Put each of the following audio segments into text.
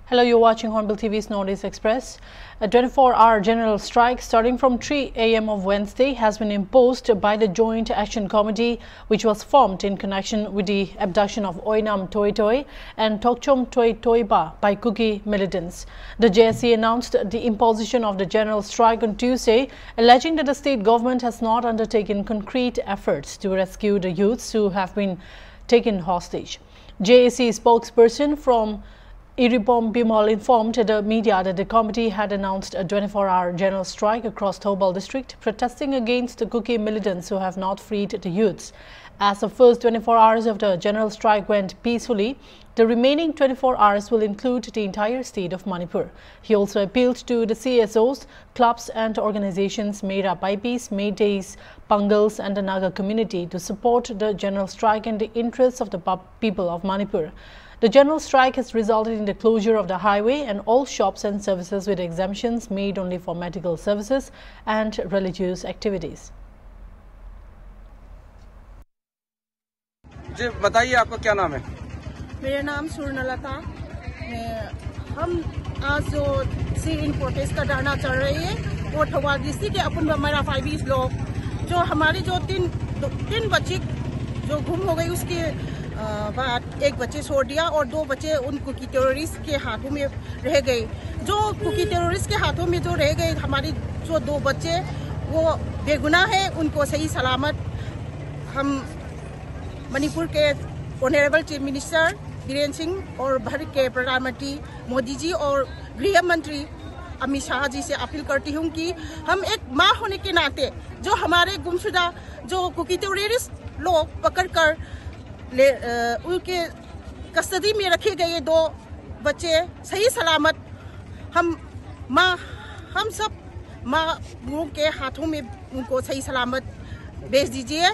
Hello, you're watching Hornbill TV's Northeast Express. A 24-hour general strike starting from 3 a.m. of Wednesday has been imposed by the Joint Action Committee, which was formed in connection with the abduction of Oinam Toi Toi and Tokchom Toi Toiba by Kuki militants. The JSC announced the imposition of the general strike on Tuesday, alleging that the state government has not undertaken concrete efforts to rescue the youths who have been taken hostage. JSC spokesperson from Iribom Bimal informed the media that the committee had announced a 24-hour general strike across Thoubal district, protesting against the Kuki militants who have not freed the youths. As the first 24 hours of the general strike went peacefully, the remaining 24 hours will include the entire state of Manipur. He also appealed to the CSOs, clubs and organizations made up by Peace, Meiteis, Pangals and the Naga community to support the general strike in the interests of the people of Manipur. The general strike has resulted in the closure of the highway and all shops and services with exemptions made only for medical services and religious activities. जी बताइए आपका क्या नाम है? मेरा नाम सुर्णलता। हम आज जो सी इन प्रोटेस्ट का धरना चल रही है वो थौबाल डिस्ट्रिक्ट के अपन हमारा 5 लोग जो हमारे जो तीन बच्चे जो गुम हो गई उसके बाद एक बच्चे छोड़ दिया और 2 बच्चे उन कुकी टेररिस्ट के हाथों में रह गए। जो कुकी टेररिस्ट के हाथों में जो रह गए हमारी जो 2 बच्चे वो बेगुनाह है, उनको सही सलामत हम मणिपुर के honourable chief minister Birendra Singh और भारत के प्रधानमंत्री मोदी जी और गृह मंत्री अमित शाह जी से अपील करती हूँ कि हम एक माँ होने के नाते जो हमारे गुमशुदा जो कुकी टेररिस्ट लोग पकड़कर उनके कस्टडी में रखे गए 2 बच्चे सही सलामत हम सब माँ के हाथों में उनको सही सलामत भेज दीजिए।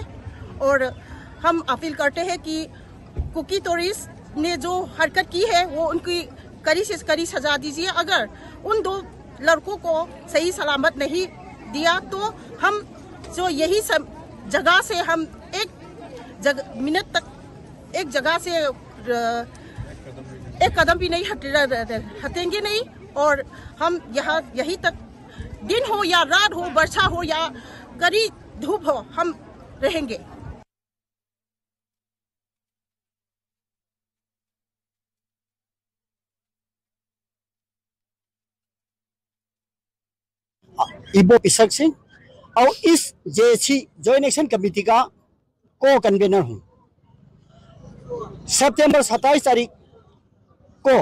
और हम अपील करते हैं कि कुकी टेररिस्ट ने जो हरकत की है वो उनकी कड़ी से कड़ी सजा दीजिए। अगर उन 2 लड़कों को सही सलामत नहीं दिया तो हम जो यही सब जगह से हम मिनट तक एक जगह से एक कदम भी नहीं हटेंगे नहीं और हम यही तक दिन हो या रात हो, वर्षा हो या कड़ी धूप हो, हम रहेंगे। इबो पिसक सिंह और इस जेसी जॉइंट एक्शन कमेटी का को कन्वीनर हूँ। सितंबर 27 तारीख को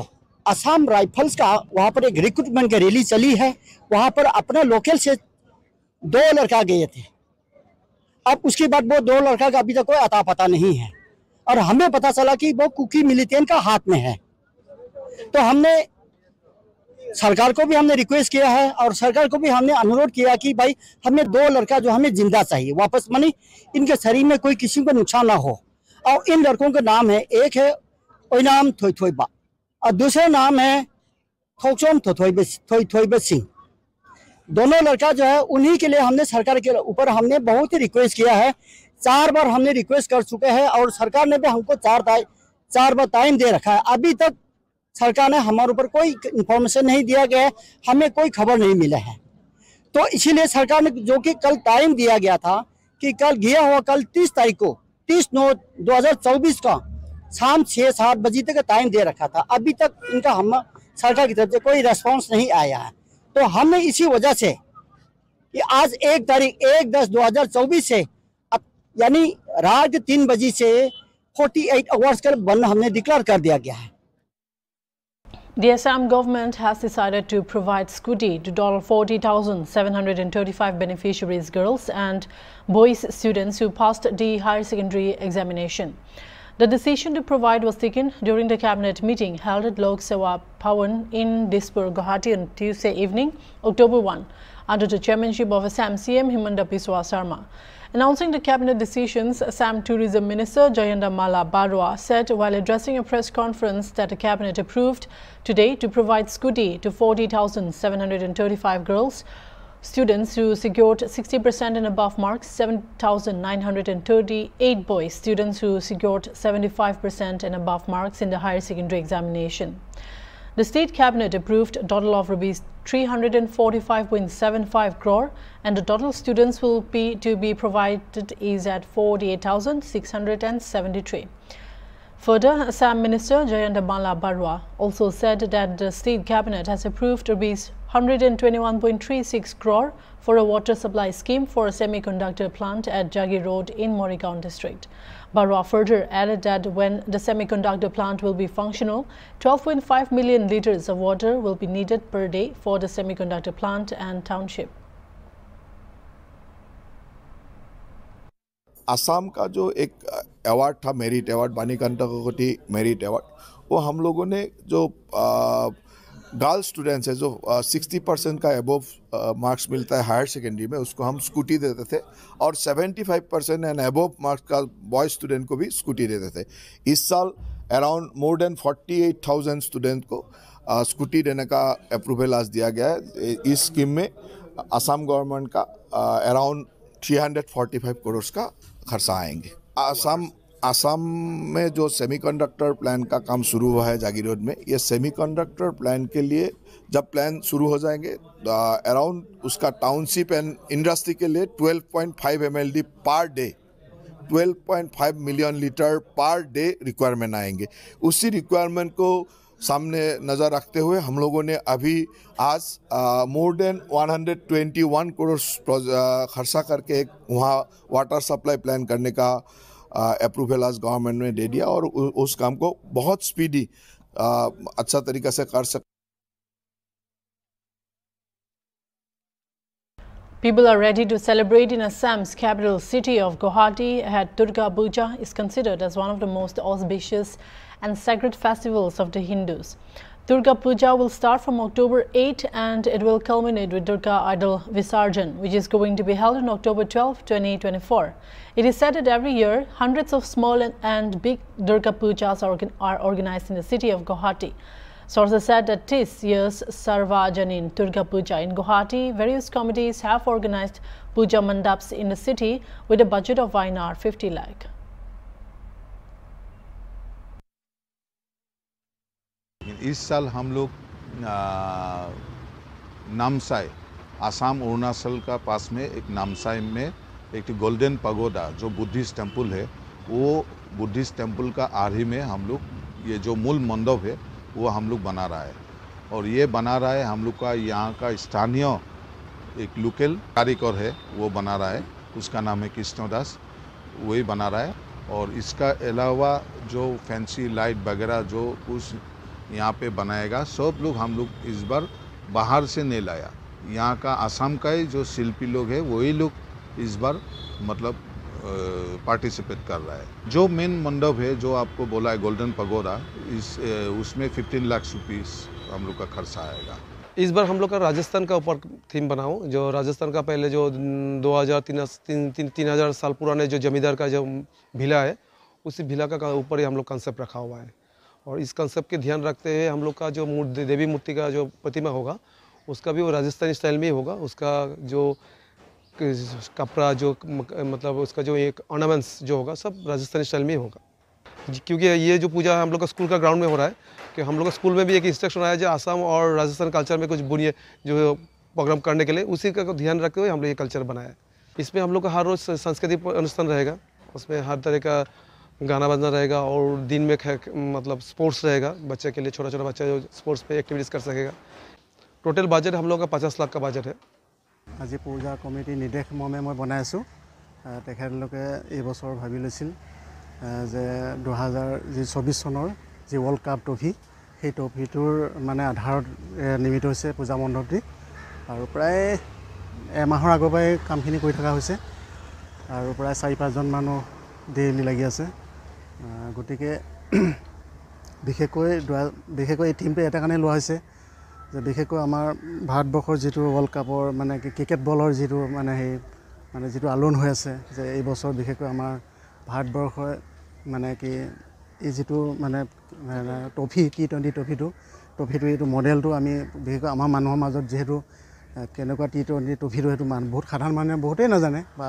असम राइफल्स का वहाँ पर एक रिक्रूटमेंट की रैली चली है। वहाँ पर अपने लोकल से 2 लड़का गए थे। अब उसके बाद वो 2 लड़का का अभी तक कोई अता पता नहीं है और हमें पता चला कि वो कुकी मिलिटेंट का हाथ में है। तो हमने सरकार को भी हमने रिक्वेस्ट किया है और सरकार को भी हमने अनुरोध किया कि भाई हमें 2 लड़का जो हमें जिंदा चाहिए वापस, मानी इनके शरीर में कोई किसी को नुकसान ना हो। और इन लड़कों का नाम है, एक है ओइनाम थोई थोइबा और दूसरा नाम है थोकचोम थोइबा सिंह। दोनों लड़का जो है उन्हीं के लिए हमने सरकार के ऊपर हमने बहुत ही रिक्वेस्ट किया है। 4 बार हमने रिक्वेस्ट कर चुके हैं और सरकार ने भी हमको 4 बार टाइम दे रखा है। अभी तक सरकार ने हमारे ऊपर कोई इंफॉर्मेशन नहीं दिया गया है, हमें कोई खबर नहीं मिला है। तो इसीलिए सरकार ने जो कि कल टाइम दिया गया था कि कल गया हुआ कल 30 तारीख को 30/9/2024 का शाम 6-7 बजे तक का टाइम दे रखा था। अभी तक इनका हम सरकार की तरफ से कोई रेस्पॉन्स नहीं आया है। तो हमने इसी वजह से कि आज 1 तारीख 1/10/2024 से यानी रात 3 बजे से 48 आवर्स का बंद हमने डिक्लेयर कर दिया गया है। The Assam government has decided to provide scooty to $40,735 beneficiaries, girls and boys students who passed the higher secondary examination. The decision to provide was taken during the cabinet meeting held at Lok Sewa Bhawan in Dispur, Guwahati on Tuesday evening, October 1, under the chairmanship of Assam CM Himanta Biswa Sarma. Announcing the cabinet decisions, Assam Tourism Minister Jayanda Mala Barua said while addressing a press conference that the cabinet approved today to provide scooty to 40,735 girls, students who secured 60% and above marks, 7,938 boys, students who secured 75% and above marks in the higher secondary examination. The state cabinet approved a total of rupees 345.75 crore, and the total students will be provided is at 48,673. Further, Assam Minister Jayanthamala Barua also said that the state cabinet has approved rupees 121.36 crore for a water supply scheme for a semiconductor plant at Jagi Road in Morrigaon district. Barua further added that when the semiconductor plant will be functional, 12.5 million liters of water will be needed per day for the semiconductor plant and township. Assam का जो एक award था, merit award, बानीकंटकवती merit award, वो हम लोगों ने जो girl students है जो 60% का अबोव मार्क्स मिलता है हायर सेकेंडरी में, उसको हम स्कूटी देते थे, और 75% एंड अबोव मार्क्स का बॉय स्टूडेंट को भी स्कूटी देते थे। इस साल अराउंड मोर देन 48,000 स्टूडेंट को स्कूटी देने का अप्रूवल आज दिया गया है। इस स्कीम में असम गवर्नमेंट का अराउंड 345 करोड़ का खर्चा आएंगे। असम में जो सेमीकंडक्टर प्लान का काम शुरू हुआ है जागी रोड में, ये सेमीकंडक्टर प्लान के लिए जब प्लान शुरू हो जाएंगे अराउंड उसका टाउनशिप एंड इंडस्ट्री के लिए 12.5 MLD per day, 12.5 million litre per day requirement आएंगे। उसी रिक्वायरमेंट को सामने नज़र रखते हुए हम लोगों ने अभी आज मोर देन 121 करोड़ खर्चा करके एक वहाँ वाटर सप्लाई प्लान करने का अप्रूवल आज गवर्नमेंट ने दे दिया, और उस काम को बहुत स्पीडी अच्छा तरीके से कर सकते। People are ready to celebrate in Assam's capital city of Guwahati. Durga Puja is considered as one of the most auspicious and sacred festivals of the Hindus. Durga Puja will start from October 8 and it will culminate with Durga Idol Visarjan, which is going to be held on October 12, 2024. It is said that every year, hundreds of small and big Durga Pujas are organized in the city of Guwahati. Sources said that this year's Sarvajanin Durga Puja in Guwahati, various committees have organized puja mandaps in the city with a budget of INR 50 lakh. इस साल हम लोग नामसाई, आसाम अरुणाचल का पास में एक नामसाई में एक golden pagoda जो बुद्धिस्ट टेम्पल है, वो बुद्धिस्ट टेम्पल का आर्ही में हम लोग ये जो मूल मंडप है वो हम लोग बना रहा है। और ये बना रहा है हम लोग का यहाँ का स्थानीय एक लोकल कारीगर है, वो बना रहा है, उसका नाम है कृष्णदास, वही बना रहा है। और इसका अलावा जो फैंसी लाइट वगैरह जो कुछ यहाँ पे बनाएगा, सब लोग हम लोग इस बार बाहर से नहीं लाया, यहाँ का आसाम का ही जो शिल्पी लोग हैं वही लोग इस बार मतलब पार्टिसिपेट कर रहा है। जो मेन मंडप है जो आपको बोला है गोल्डन पगोडा, उसमें 15 लाख रुपीस हम लोग का खर्चा आएगा। इस बार हम लोग का राजस्थान का ऊपर थीम बनाओ, जो राजस्थान का पहले जो 2000-3000 साल पुराने जो जमींदार का जो भिला है, उसी भिला का ऊपर ही हम लोग कंसेप्ट रखा हुआ है। और इस कंसेप्ट के ध्यान रखते हुए हम लोग का जो देवी मूर्ति का जो प्रतिमा होगा उसका भी वो राजस्थानी स्टाइल में ही होगा। उसका जो कपड़ा जो मतलब उसका जो एक ऑर्नामेंट्स जो होगा सब राजस्थानी स्टाइल में ही होगा। क्योंकि ये जो पूजा हम लोग का स्कूल का ग्राउंड में हो रहा है, कि हम लोग का स्कूल में भी एक इंस्ट्रक्शन आया जो आसाम और राजस्थान कल्चर में कुछ बुनियाद जो प्रोग्राम करने के लिए, उसी का ध्यान रखते हुए हम लोग ये कल्चर बनाया। इसमें हम लोग का हर रोज़ सांस्कृतिक अनुष्ठान रहेगा, उसमें हर तरह का गाना बजना रहेगा, और दिन में मतलब स्पोर्ट्स रहेगा, बच्चे के लिए छोटा छोटा बच्चा जो स्पोर्ट्स पे एक्टिविटीज़ कर सकेगा। टोटल बजट हम लोग का 50 लाख का बजट है। আজি পূজা কমিটি নিৰ্দেশ মৰ্মে মই বনাই আছোঁ। তেখেতলোকে এই বছৰ ভাবি লৈছিল যে 2024 চনৰ যি ৱৰ্ল্ড কাপ ট্ৰফি, সেই ট্ৰফিটোৰ মানে আধাৰত নিৰ্মিত হৈছে পূজা মণ্ডপটি, আৰু প্ৰায় এমাহৰ আগৰ পৰাই কামখিনি কৰি থকা হৈছে, আৰু প্ৰায় 4-5 জন মানুহ ডেইলি লাগি আছে। গতিকে বিশেষকৈ এই টিমটো এটা কাৰণে লোৱা হৈছে যে বিশেষকৈ আমাৰ ভাৰতবৰ্ষৰ যিটো ৱৰ্ল্ড কাপৰ মানে ক্ৰিকেট বলৰ যিটো মানে সেই মানে যিটো আলোড়ন হৈ আছে, যে এই বছৰ বিশেষকৈ আমাৰ ভাৰতবৰ্ষই মানে কি এই যিটো মানে ট্ৰফি T20 ট্ৰফিটো এইটো মডেলটো আমি বিশেষকৈ আমাৰ মানুহৰ মাজত যিহেতু কেনেকুৱা T20 ট্ৰফিটো সেইটো বহুত সাধাৰণ মানুহে বহুতেই নাজানে বা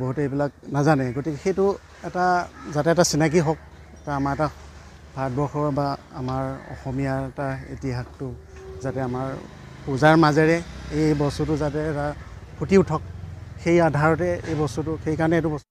বহুতে এইবিলাক নাজানে। গতিকে সেইটো এটা যাতে এটা চিনাকি হওক, আমাৰ এটা ভাৰতবৰ্ষৰ বা আমাৰ অসমীয়াৰ এটা ইতিহাসটো যাতে আমাৰ পূজাৰ মাজেৰে এই বস্তুটো যাতে এটা ফুটি উঠক সেই আধাৰতে এই বস্তুটো সেইকাৰণে এইটো বস্তু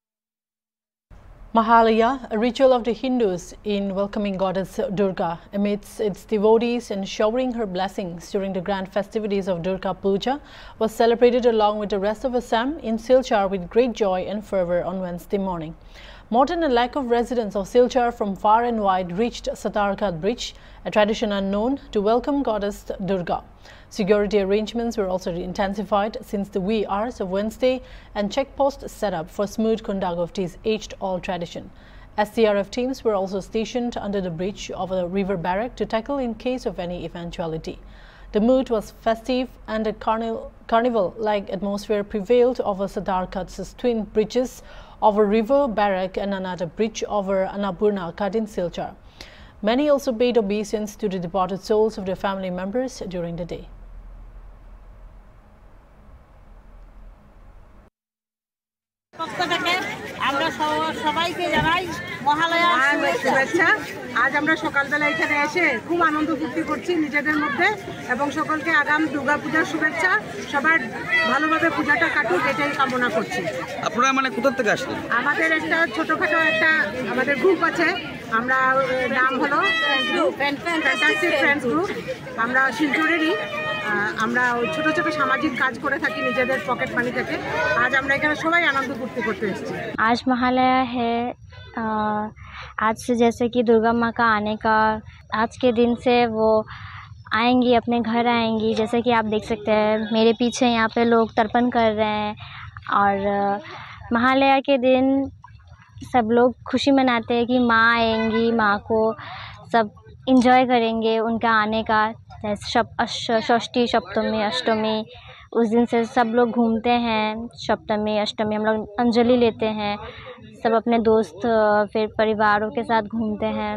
Mahalaya, a ritual of the Hindus in welcoming goddess Durga, amidst its devotees and showering her blessings during the grand festivities of Durga Puja, was celebrated along with the rest of Assam in Silchar with great joy and fervor on Wednesday morning. More than a lakh of residents of Silchar from far and wide reached Satarghat Bridge, a tradition unknown, to welcome goddess Durga. Security arrangements were also intensified since the wee hours of Wednesday and checkposts set up for smooth conduct of this age-old tradition. SDRF teams were also stationed under the bridge of a river barrack to tackle in case of any eventuality. The mood was festive and a carnival-like atmosphere prevailed over Satarghat's twin bridges over river barrack and another bridge over Annapurna Ghat in Silchar. Many also paid obeisance to the departed souls of their family members during the day. সবাইকে জানাই মহালয়ার শুভেচ্ছা। আজ আমরা সকালবেলা এখানে এসে খুব আনন্দ ফুর্তি করছি নিজেদের মধ্যে এবং সকলকে আগাম দুর্গাপূজার শুভেচ্ছা। সবার ভালোভাবে পূজাটা কাটুক এটাই কামনা করছি। আপনারা মানে কোথা থেকে আসলেন? আমাদের একটা ছোটখাটো একটা আমাদের গ্রুপ আছে, আমরা নাম হলো ফ্যান্টাস্টিক ফ্রেন্ডস গ্রুপ। আমরা শিলচরেরই, আমরা ছোট ছোট সামাজিক কাজ করে থাকি নিজেদের পকেট মানি থেকে। আজ আমরা এখানে সবাই আনন্দ ফুর্তি করতে এসেছি। आज महालया है। आज से जैसे कि दुर्गा माँ का आने का आज के दिन से वो आएंगी, अपने घर आएंगी। जैसे कि आप देख सकते हैं मेरे पीछे यहाँ पे लोग तर्पण कर रहे हैं और महालया के दिन सब लोग खुशी मनाते हैं कि माँ आएंगी, माँ को सब इंजॉय करेंगे उनका आने का। जैसे षष्ठी, सप्तमी, अष्टमी उस दिन से सब लोग घूमते हैं। सप्तमी अष्टमी हम लोग अंजलि लेते हैं, सब अपने दोस्त फिर परिवारों के साथ घूमते हैं,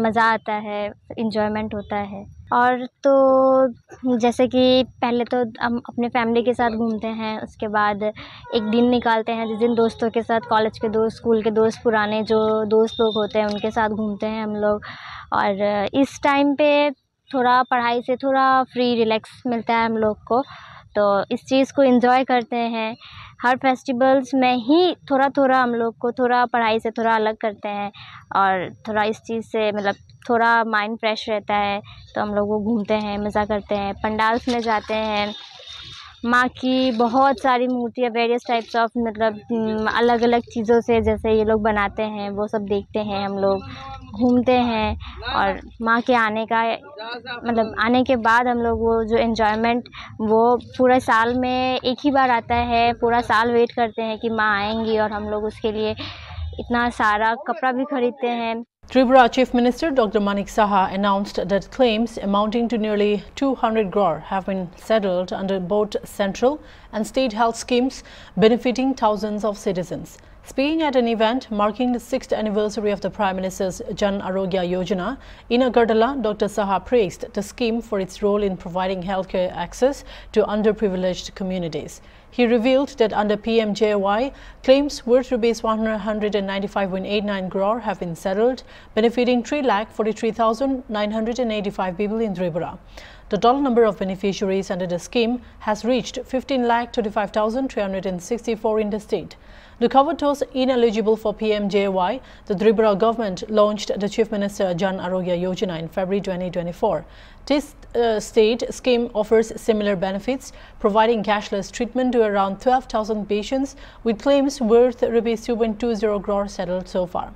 मज़ा आता है, इंजॉयमेंट होता है। और तो जैसे कि पहले तो हम अपने फैमिली के साथ घूमते हैं, उसके बाद एक दिन निकालते हैं जिस दिन दोस्तों के साथ, कॉलेज के दोस्त, स्कूल के दोस्त, पुराने जो दोस्त लोग होते हैं उनके साथ घूमते हैं हम लोग। और इस टाइम पे थोड़ा पढ़ाई से थोड़ा फ्री रिलैक्स मिलता है हम लोग को, तो इस चीज़ को एंजॉय करते हैं। हर फेस्टिवल्स में ही थोड़ा थोड़ा हम लोग को थोड़ा पढ़ाई से थोड़ा अलग करते हैं और थोड़ा इस चीज़ से मतलब थोड़ा माइंड फ्रेश रहता है, तो हम लोग वो घूमते हैं, मज़ा करते हैं, पंडाल्स में जाते हैं। माँ की बहुत सारी मूर्तियाँ वेरियस टाइप्स ऑफ मतलब अलग अलग चीज़ों से जैसे ये लोग बनाते हैं वो सब देखते हैं, हम लोग घूमते हैं। और माँ के आने का मतलब आने के बाद हम लोग वो जो एन्जॉयमेंट वो पूरे साल में एक ही बार आता है, पूरा साल वेट करते हैं कि माँ आएंगी और हम लोग उसके लिए इतना सारा कपड़ा भी खरीदते हैं। Tripura Chief Minister Dr. Manik Saha announced that claims amounting to nearly 200 crore have been settled under both central and state health schemes benefiting thousands of citizens. Speaking at an event marking the 6th anniversary of the Prime Minister's Jan Arogya Yojana in Agartala, Dr. Saha praised the scheme for its role in providing healthcare access to underprivileged communities. He revealed that under PMJY, claims worth Rs 195.89 crore have been settled, benefiting 3,43,985 people in Tripura. The total number of beneficiaries under the scheme has reached 15,35,364 in the state. To cover those ineligible for PMJY, the Tripura government launched the Chief Minister Jan Arogya Yojana in February 2024. This state scheme offers similar benefits, providing cashless treatment to around 12,000 patients with claims worth Rs 2.20 crore settled so far.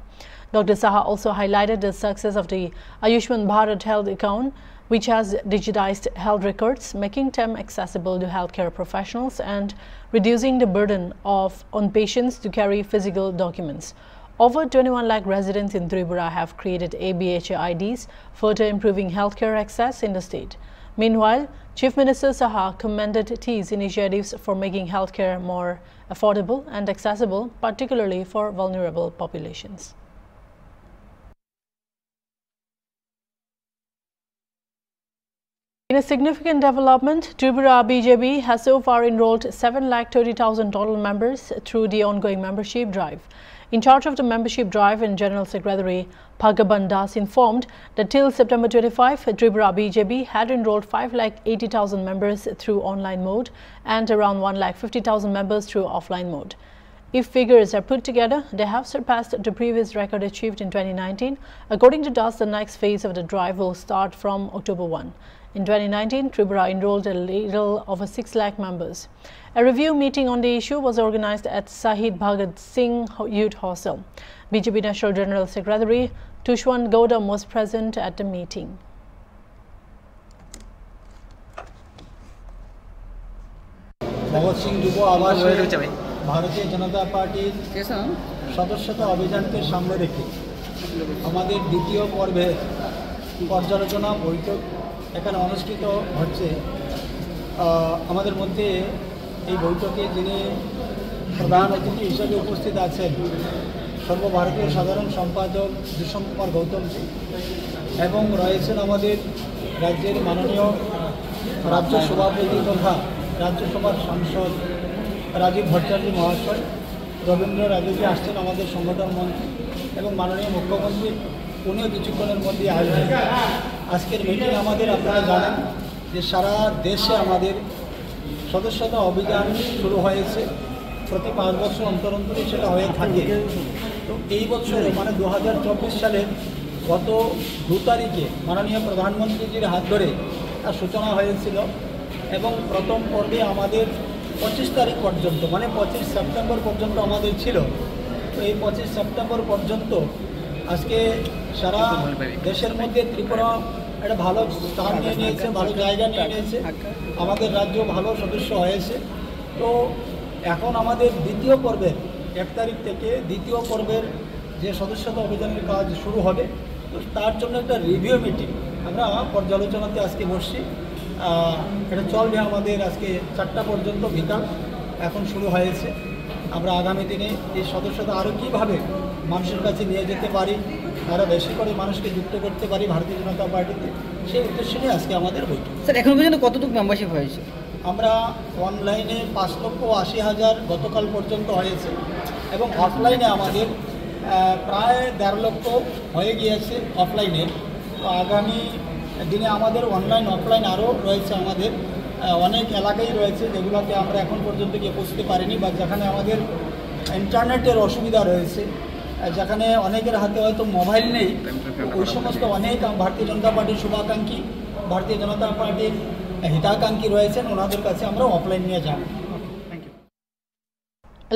Dr. Saha also highlighted the success of the Ayushman Bharat Health Account, which has digitized health records, making them accessible to healthcare professionals and reducing the burden on patients to carry physical documents. Over 21 lakh residents in Tripura have created ABHA IDs, further improving healthcare access in the state. Meanwhile, Chief Minister Saha commended these initiatives for making healthcare more affordable and accessible, particularly for vulnerable populations. In a significant development, Tripura BJP has so far enrolled 7,30,000 total members through the ongoing membership drive. in charge of the membership drive and General Secretary Bhagaban Das informed that till September 25, Tripura BJP had enrolled 5,80,000 members through online mode and around 1,50,000 members through offline mode. If figures are put together, they have surpassed the previous record achieved in 2019. According to Das, the next phase of the drive will start from October 1. In 2019, Tripura enrolled a little over 6 lakh members. A review meeting on the issue was organized at Sahid Bhagat Singh Youth Hostel. BJP National General Secretary Tushwan Gaudam was present at the meeting. Bhagat Singh যুব আবাসে ভারতীয় জনতা পার্টির সদস্যতা অভিযানকে সামনে রেখে আমাদের দ্বিতীয় পর্বের পর্যালোচনা বৈঠক এখানে অনুষ্ঠিত হচ্ছে। আমাদের মধ্যে এই বৈঠকে যিনি প্রধান অতিথি হিসেবে উপস্থিত আছেন সর্বভারতীয় সাধারণ সম্পাদক জিষ্ণু কুমার গৌতমজি এবং রয়েছেন আমাদের রাজ্যের মাননীয় রাজ্য সভাপতি তথা রাজ্যসভার সাংসদ রাজীব ভট্টাচার্য মহাশয়, রবীন্দ্র রাজুজি আসছেন আমাদের সংগঠন মন্ত্রী এবং মাননীয় মুখ্যমন্ত্রী উনিও কিছুক্ষণের মধ্যে আসবেন। আজকের মিটিং আমাদের আপনারা জানেন যে সারা দেশে আমাদের সদস্যতা অভিযান শুরু হয়েছে, প্রতি 5 বছর অন্তর অন্তরে সেটা হয়ে থাকে। তো এই বছরে মানে 2024 সালের গত 2 তারিখে মাননীয় প্রধানমন্ত্রীজির হাত ধরে তার সূচনা হয়েছিল এবং প্রথম পর্বে আমাদের 25 তারিখ পর্যন্ত মানে 25 সেপ্টেম্বর পর্যন্ত আমাদের ছিল। তো এই 25 সেপ্টেম্বর পর্যন্ত আজকে সারা দেশের মধ্যে ত্রিপুরা একটা ভালো স্থান নিয়ে নিয়েছে, ভালো জায়গা নিয়ে নিয়েছে, আমাদের রাজ্য ভালো সদস্য হয়েছে। তো এখন আমাদের দ্বিতীয় পর্বের 1 তারিখ থেকে দ্বিতীয় পর্বের যে সদস্যতা অভিযানের কাজ শুরু হবে, তো তার জন্য একটা রিভিউ মিটিং আমরা পর্যালোচনাতে আজকে বসছি। এটা চলবে আমাদের আজকে 4টা পর্যন্ত বিকাল এখন শুরু হয়েছে। আমরা আগামী দিনে এই সদস্যতা আরও কীভাবে মানুষের কাছে নিয়ে যেতে পারি, আরও বেশি করে মানুষকে যুক্ত করতে পারি ভারতীয় জনতা পার্টিতে, সেই উদ্দেশ্য নিয়ে আজকে আমাদের বৈঠক। স্যার এখন পর্যন্ত কতটুকু মেম্বারশিপ হয়েছে? আমরা অনলাইনে 5,80,000 গতকাল পর্যন্ত হয়েছে এবং অফলাইনে আমাদের প্রায় 1.5 লক্ষ হয়ে গিয়েছে অফলাইনে। তো আগামী দিনে আমাদের অনলাইন অফলাইন আরও রয়েছে, আমাদের অনেক এলাকাই রয়েছে যেগুলোতে আমরা এখন পর্যন্ত গিয়ে পৌঁছতে পারিনি বা যেখানে আমাদের ইন্টারনেটের অসুবিধা রয়েছে, যেখানে অনেকের হাতে হয়তো মোবাইল নেই, ওই সমস্ত অনেক ভারতীয় জনতা পার্টির শুভাকাঙ্ক্ষী, ভারতীয় জনতা পার্টির হিতাকাঙ্ক্ষী রয়েছেন, ওনাদের কাছে আমরা অফলাইন নিয়ে যাব।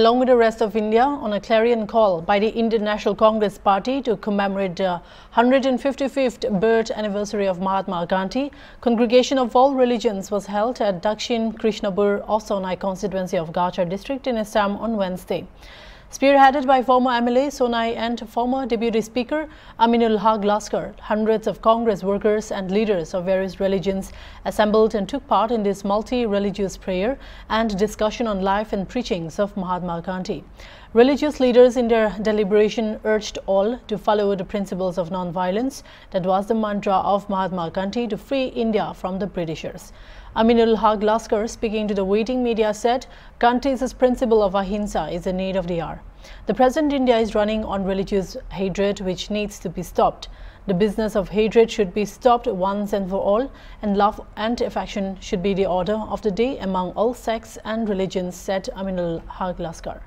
Along with the rest of India, on a clarion call by the Indian National Congress Party to commemorate the 155th birth anniversary of Mahatma Gandhi, congregation of all religions was held at Dakshin Krishnapur of Sonai constituency of Gachar district in Assam on Wednesday. Spearheaded by former MLA Sonai and former Deputy Speaker Aminul Haq Laskar, hundreds of Congress workers and leaders of various religions assembled and took part in this multi-religious prayer and discussion on life and preachings of Mahatma Gandhi. Religious leaders in their deliberation urged all to follow the principles of non-violence that was the mantra of Mahatma Gandhi to free India from the Britishers. Aminul Haq Laskar, speaking to the waiting media, said Gandhi's principle of ahimsa is the need of the hour. The present India is running on religious hatred which needs to be stopped. The business of hatred should be stopped once and for all, and love and affection should be the order of the day among all sects and religions, said Aminul Haq Laskar.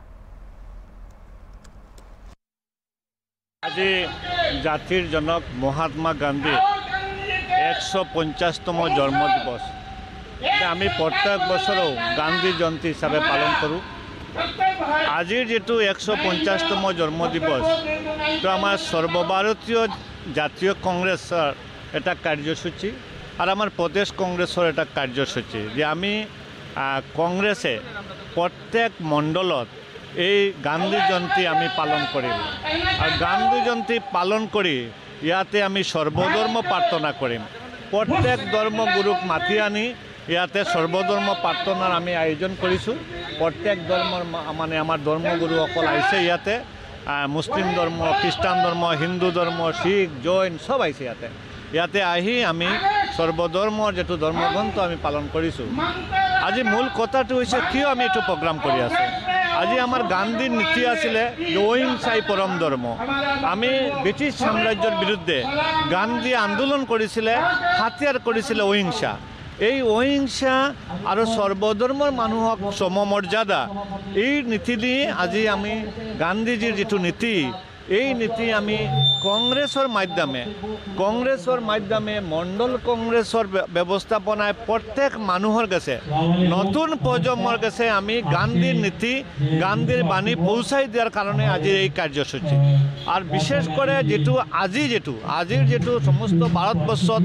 আজি জাতির জনক মহাত্মা গান্ধীর 150তম জন্ম দিবস আমি প্রত্যেক বছরও গান্ধী জয়ন্তী হিসাবে পালন কৰোঁ। আজিৰ যেটো 150তম জন্ম দিবস তো আমাৰ সর্বভারতীয় জাতীয় কংগ্রেসৰ এটা কাৰ্যসূচী আৰু আমাৰ প্ৰদেশ কংগ্ৰেছৰ এটা কাৰ্যসূচী যে আমি কংগ্ৰেছে প্ৰত্যেক মণ্ডলত এই গান্ধী জয়ন্তী আমি পালন কৰিম আৰু গান্ধী জয়ন্তী পালন কৰি ইয়াতে আমি সর্বধর্ম প্ৰাৰ্থনা কৰিম। প্ৰত্যেক ধৰ্মগুৰুক মাতি আনি ইয়াতে সর্বধর্ম প্ৰাৰ্থনাৰ আমি আয়োজন কৰিছোঁ। প্ৰত্যেক ধৰ্মৰ মানে আমাৰ ধৰ্মগুৰুসকল আহিছে ইয়াতে, মুছলিম ধৰ্ম, খ্ৰীষ্টান ধৰ্ম, হিন্দু ধৰ্ম, শিখ, জৈন সব আহিছে ইয়াতে। ইয়াতে আহি আমি সর্বধর্মৰ যেটো ধৰ্মগ্ৰন্থ আমি পালন কৰিছোঁ। আজি মূল কথাটো হৈছে কিয় আমি এইটো প্ৰগ্ৰাম কৰি আছোঁ। আজি আমাৰ গান্ধীৰ নীতি আছিলে অহিংসাই পৰম ধৰ্ম। আমি ব্ৰিটিছ সাম্ৰাজ্যৰ বিৰুদ্ধে গান্ধী আন্দোলন কৰিছিলে, হাতিয়াৰ কৰিছিলে অহিংসা। এই অহিংসা আৰু সৰ্বধৰ্মৰ মানুহক সমমৰ্যাদা এই নীতি দি আজি আমি গান্ধীজীৰ যিটো নীতি, এই নীতি আমি কংগ্ৰেছৰ মাধ্যমে মণ্ডল কংগ্ৰেছৰ ব্যৱস্থাপনায় প্ৰত্যেক মানুহৰ কাছে, নতুন প্ৰজন্মৰ কাছে আমি গান্ধীৰ নীতি, গান্ধীৰ বাণী পৌঁছাই দিয়াৰ কাৰণে আজিৰ এই কাৰ্যসূচী। আর বিশেষ করে আজির যেটু সমস্ত ভারতবর্ষত,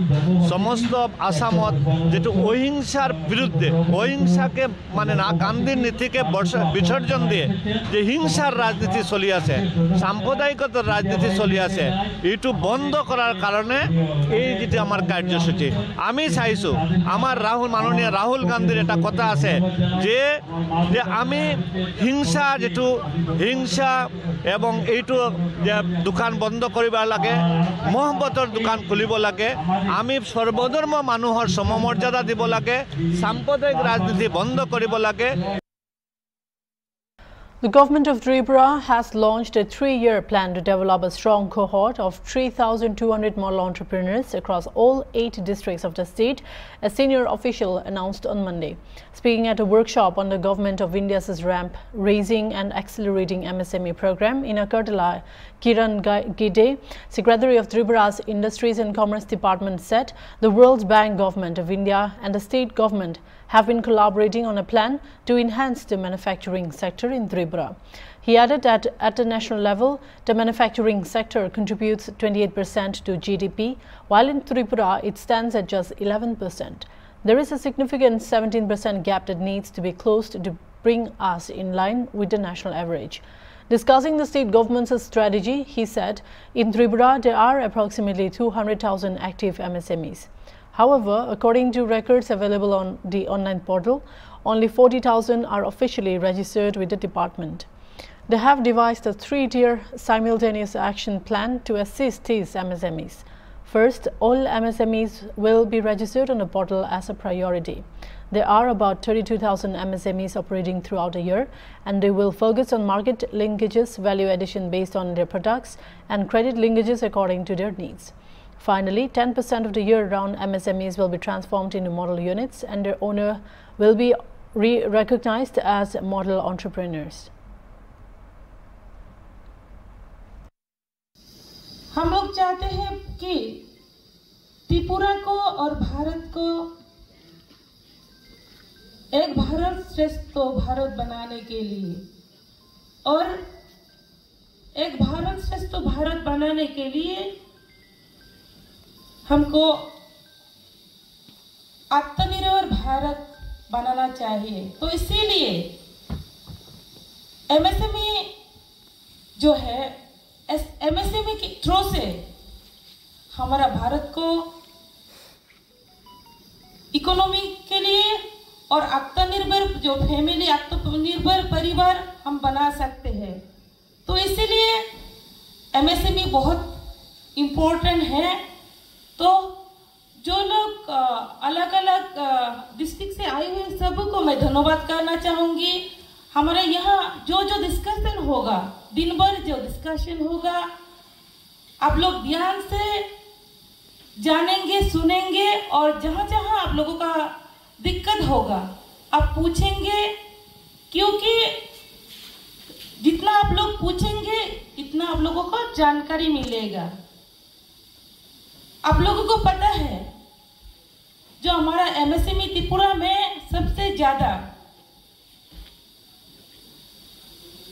সমস্ত আসামত যেটু অহিংসার বিরুদ্ধে, অহিংসাকে মানে না গান্ধীর নীতিকে বিসর্জন দিয়ে যে হিংসার রাজনীতি চলি আছে, সাম্প্রদায়িকতার রাজনীতি চলি আছে, এইটো বন্ধ করার কারণে এই যেটা আমার কার্যসূচী। আমি চাইছো আমার মাননীয় রাহুল গান্ধীর একটা কথা আছে যে আমি হিংসা হিংসা এবং এইটো দোকান বন্ধ কৰিব লাগে, মহব্বতৰ দোকান খুলিব লাগে, আমি সৰ্বধৰ্ম মানুহৰ সমমৰ্যাদা দিব লাগে, সাম্প্ৰদায়িক ৰাজনীতি বন্ধ কৰিব লাগে। The government of Tripura has launched a 3-year plan to develop a strong cohort of 3,200 model entrepreneurs across all 8 districts of the state, a senior official announced on Monday. Speaking at a workshop on the Government of India's ramp raising and accelerating MSME program in Agartala, Kiran Gide, Secretary of Tripura's Industries and Commerce Department, said the World Bank, Government of India and the state government have been collaborating on a plan to enhance the manufacturing sector in Tripura. He added that at a national level, the manufacturing sector contributes 28% to GDP, while in Tripura it stands at just 11%. There is a significant 17% gap that needs to be closed to bring us in line with the national average. Discussing the state government's strategy, he said, in Tripura there are approximately 200,000 active MSMEs. However, according to records available on the online portal, only 40,000 are officially registered with the department. They have devised a 3-tier simultaneous action plan to assist these MSMEs. First, all MSMEs will be registered on the portal as a priority. There are about 32,000 MSMEs operating throughout the year, and they will focus on market linkages, value addition based on their products, and credit linkages according to their needs. Finally, 10% of the year-round MSMEs will be transformed into model units, and their owner will be recognized as model entrepreneurs. हम लोग चाहते हैं कि त्रिपुरा को और भारत को एक भारत श्रेष्ठ भारत बनाने के लिए, और एक भारत श्रेष्ठ भारत बनाने के लिए हमको आत्मनिर्भर भारत बनाना चाहिए। तो इसीलिए एमएसएमई जो है, एमएसएमई के थ्रू से हमारा भारत को इकोनॉमी के लिए और आत्मनिर्भर जो फैमिली, आत्मनिर्भर परिवार हम बना सकते हैं। तो इसीलिए एमएसएमई बहुत इम्पोर्टेंट है। तो जो लोग अलग अलग डिस्ट्रिक्ट से आए हुए सबको मैं धन्यवाद करना चाहूँगी। हमारे यहाँ जो डिस्कशन होगा, दिन भर जो डिस्कशन होगा, आप लोग ध्यान से जानेंगे, सुनेंगे, और जहाँ जहाँ आप लोगों का दिक्कत होगा आप पूछेंगे, क्योंकि जितना आप लोग पूछेंगे इतना आप लोगों को जानकारी मिलेगा। आप लोगों को पता है जो हमारा एमएसएमई त्रिपुरा में सबसे ज्यादा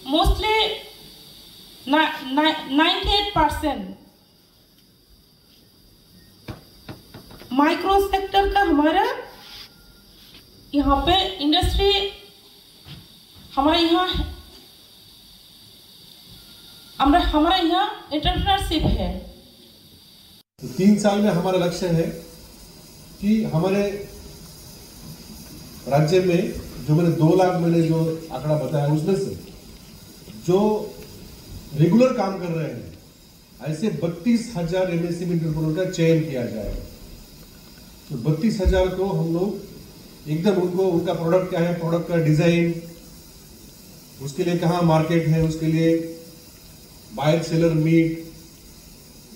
मोस्टली 98% माइक्रो सेक्टर का हमारा यहाँ पे इंडस्ट्री हमारे यहाँ एंटरप्रेन्योरशिप है। तो 3 साल में हमारा लक्ष्य है कि हमारे राज्य में जो मैंने 2 लाख मैंने जो आंकड़ा बताया उसमें से जो रेगुलर काम कर रहे हैं ऐसे 32,000 एमएसएमई एंटरप्रेन्योर का चयन किया जाएगा। तो 32,000 को हम लोग एकदम उनका प्रोडक्ट क्या है, प्रोडक्ट का डिजाइन, उसके लिए कहाँ मार्केट है, उसके लिए बायर सेलर मीट,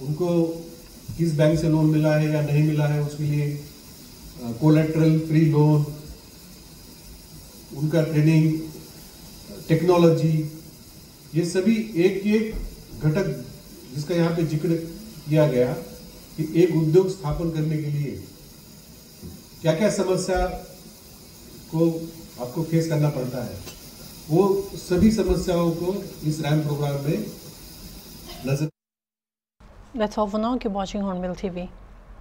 उनको किस बैंक से लोन मिला है या नहीं मिला है, उसके लिए कोलेट्रल फ्री लोन, उनका ट्रेनिंग, टेक्नोलॉजी, ये सभी एक एक घटक जिसका यहाँ पे जिक्र किया गया कि एक उद्योग स्थापन करने के लिए क्या क्या समस्या को आपको फेस करना पड़ता है, वो सभी समस्याओं को इस रैम प्रोग्राम में नजर। That's all for now. Keep watching Hornbill TV.